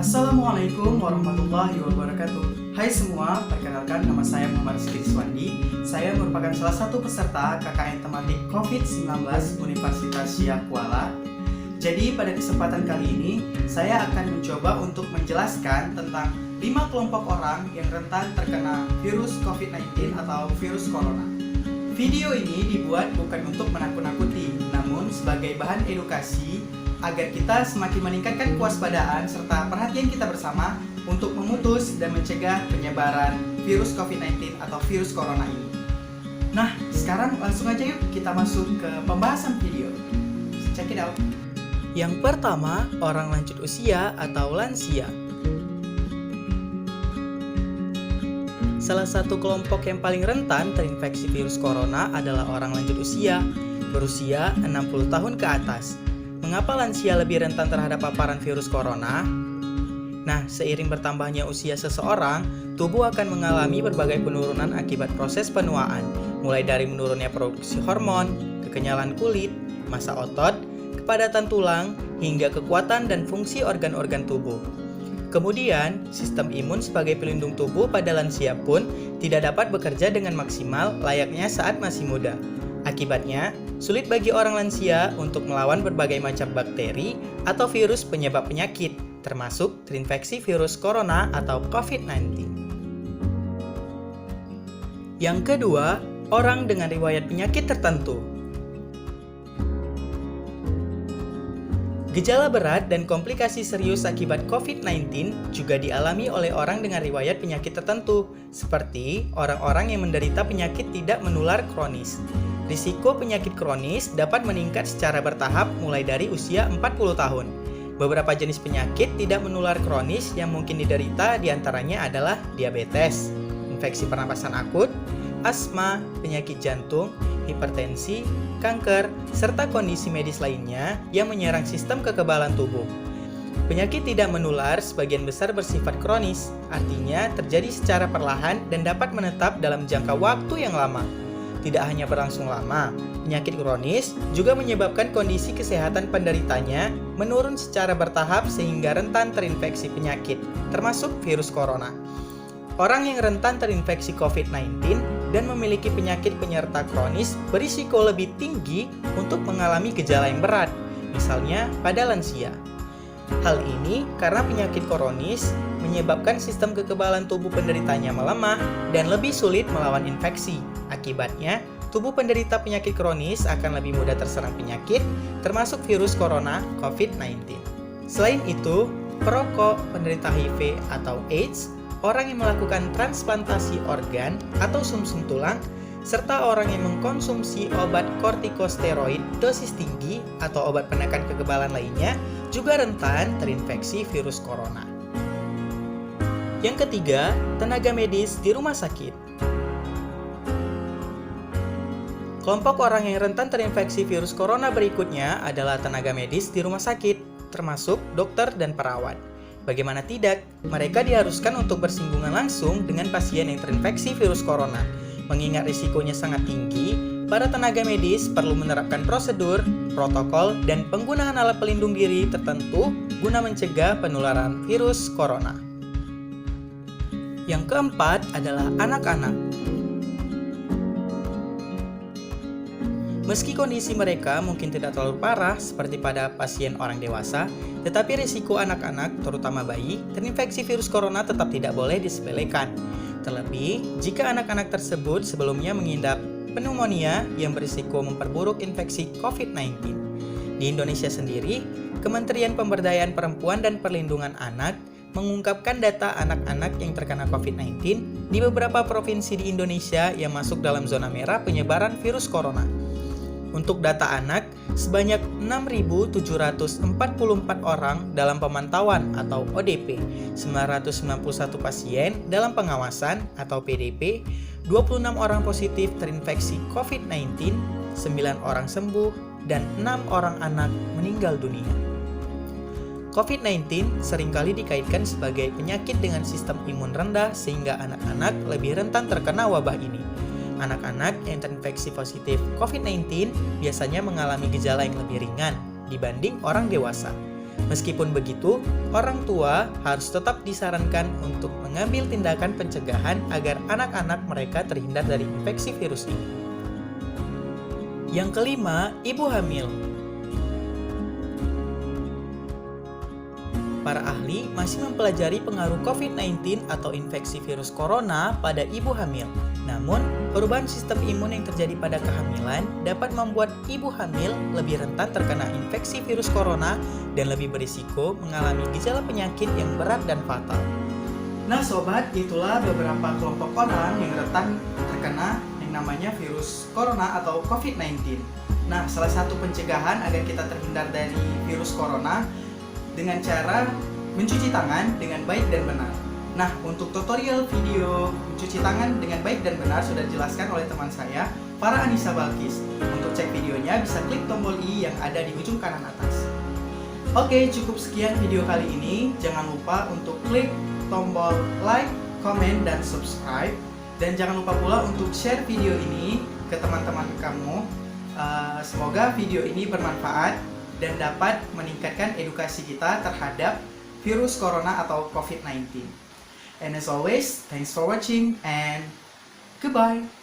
Assalamualaikum warahmatullahi wabarakatuh. Hai semua, perkenalkan nama saya Muhammad Rizky Iswandi. Saya merupakan salah satu peserta KKN tematik COVID-19 Universitas Syah Kuala. Jadi pada kesempatan kali ini, saya akan mencoba untuk menjelaskan tentang 5 kelompok orang yang rentan terkena virus COVID-19 atau virus corona. Video ini dibuat bukan untuk menakut-nakuti, namun sebagai bahan edukasi agar kita semakin meningkatkan kewaspadaan serta perhatian kita bersama untuk memutus dan mencegah penyebaran virus COVID-19 atau virus corona ini. Nah, sekarang langsung aja yuk kita masuk ke pembahasan video. Check it out. Yang pertama, orang lanjut usia atau lansia. Salah satu kelompok yang paling rentan terinfeksi virus corona adalah orang lanjut usia, berusia 60 tahun ke atas. Mengapa lansia lebih rentan terhadap paparan virus corona? Nah, seiring bertambahnya usia seseorang, tubuh akan mengalami berbagai penurunan akibat proses penuaan, mulai dari menurunnya produksi hormon, kekenyalan kulit, massa otot, kepadatan tulang, hingga kekuatan dan fungsi organ-organ tubuh. Kemudian, sistem imun sebagai pelindung tubuh pada lansia pun tidak dapat bekerja dengan maksimal layaknya saat masih muda. Akibatnya, sulit bagi orang lansia untuk melawan berbagai macam bakteri atau virus penyebab penyakit, termasuk terinfeksi virus corona atau COVID-19. Yang kedua, orang dengan riwayat penyakit tertentu. Gejala berat dan komplikasi serius akibat COVID-19 juga dialami oleh orang dengan riwayat penyakit tertentu, seperti orang-orang yang menderita penyakit tidak menular kronis. Risiko penyakit kronis dapat meningkat secara bertahap mulai dari usia 40 tahun. Beberapa jenis penyakit tidak menular kronis yang mungkin diderita diantaranya adalah diabetes, infeksi pernapasan akut, asma, penyakit jantung, hipertensi, kanker, serta kondisi medis lainnya yang menyerang sistem kekebalan tubuh. Penyakit tidak menular sebagian besar bersifat kronis, artinya terjadi secara perlahan dan dapat menetap dalam jangka waktu yang lama. Tidak hanya berlangsung lama, penyakit kronis juga menyebabkan kondisi kesehatan penderitanya menurun secara bertahap sehingga rentan terinfeksi penyakit, termasuk virus corona. Orang yang rentan terinfeksi COVID-19 dan memiliki penyakit penyerta kronis berisiko lebih tinggi untuk mengalami gejala yang berat, misalnya pada lansia. Hal ini karena penyakit kronis menyebabkan sistem kekebalan tubuh penderitanya melemah dan lebih sulit melawan infeksi. Akibatnya, tubuh penderita penyakit kronis akan lebih mudah terserang penyakit, termasuk virus corona COVID-19. Selain itu, perokok, penderita HIV atau AIDS, orang yang melakukan transplantasi organ atau sumsum tulang, serta orang yang mengkonsumsi obat kortikosteroid dosis tinggi atau obat penekan kekebalan lainnya juga rentan terinfeksi virus corona. Yang ketiga, tenaga medis di rumah sakit. Kelompok orang yang rentan terinfeksi virus corona berikutnya adalah tenaga medis di rumah sakit, termasuk dokter dan perawat. Bagaimana tidak, mereka diharuskan untuk bersinggungan langsung dengan pasien yang terinfeksi virus corona. Mengingat risikonya sangat tinggi, para tenaga medis perlu menerapkan prosedur, protokol, dan penggunaan alat pelindung diri tertentu guna mencegah penularan virus corona. Yang keempat adalah anak-anak. Meski kondisi mereka mungkin tidak terlalu parah seperti pada pasien orang dewasa, tetapi risiko anak-anak, terutama bayi, terinfeksi virus corona tetap tidak boleh disepelekan. Terlebih, jika anak-anak tersebut sebelumnya mengidap pneumonia yang berisiko memperburuk infeksi COVID-19. Di Indonesia sendiri, Kementerian Pemberdayaan Perempuan dan Perlindungan Anak mengungkapkan data anak-anak yang terkena COVID-19 di beberapa provinsi di Indonesia yang masuk dalam zona merah penyebaran virus corona. Untuk data anak, sebanyak 6.744 orang dalam pemantauan atau ODP, 991 pasien dalam pengawasan atau PDP, 26 orang positif terinfeksi COVID-19, 9 orang sembuh, dan 6 orang anak meninggal dunia. COVID-19 seringkali dikaitkan sebagai penyakit dengan sistem imun rendah sehingga anak-anak lebih rentan terkena wabah ini. Anak-anak yang terinfeksi positif COVID-19 biasanya mengalami gejala yang lebih ringan dibanding orang dewasa. Meskipun begitu, orang tua harus tetap disarankan untuk mengambil tindakan pencegahan agar anak-anak mereka terhindar dari infeksi virus ini. Yang kelima, ibu hamil. Para ahli masih mempelajari pengaruh COVID-19 atau infeksi virus corona pada ibu hamil. Namun, perubahan sistem imun yang terjadi pada kehamilan dapat membuat ibu hamil lebih rentan terkena infeksi virus corona dan lebih berisiko mengalami gejala penyakit yang berat dan fatal. Nah sobat, itulah beberapa kelompok orang yang rentan terkena yang namanya virus corona atau COVID-19. Nah, salah satu pencegahan agar kita terhindar dari virus corona dengan cara mencuci tangan dengan baik dan benar. Nah, untuk tutorial video mencuci tangan dengan baik dan benar sudah dijelaskan oleh teman saya, Farah Anissa Balkis. Untuk cek videonya bisa klik tombol i yang ada di ujung kanan atas. Oke, cukup sekian video kali ini. Jangan lupa untuk klik tombol like, comment, dan subscribe. Dan jangan lupa pula untuk share video ini ke teman-teman kamu. Semoga video ini bermanfaat dan dapat meningkatkan edukasi kita terhadap virus corona atau COVID-19. And as always, thanks for watching and goodbye!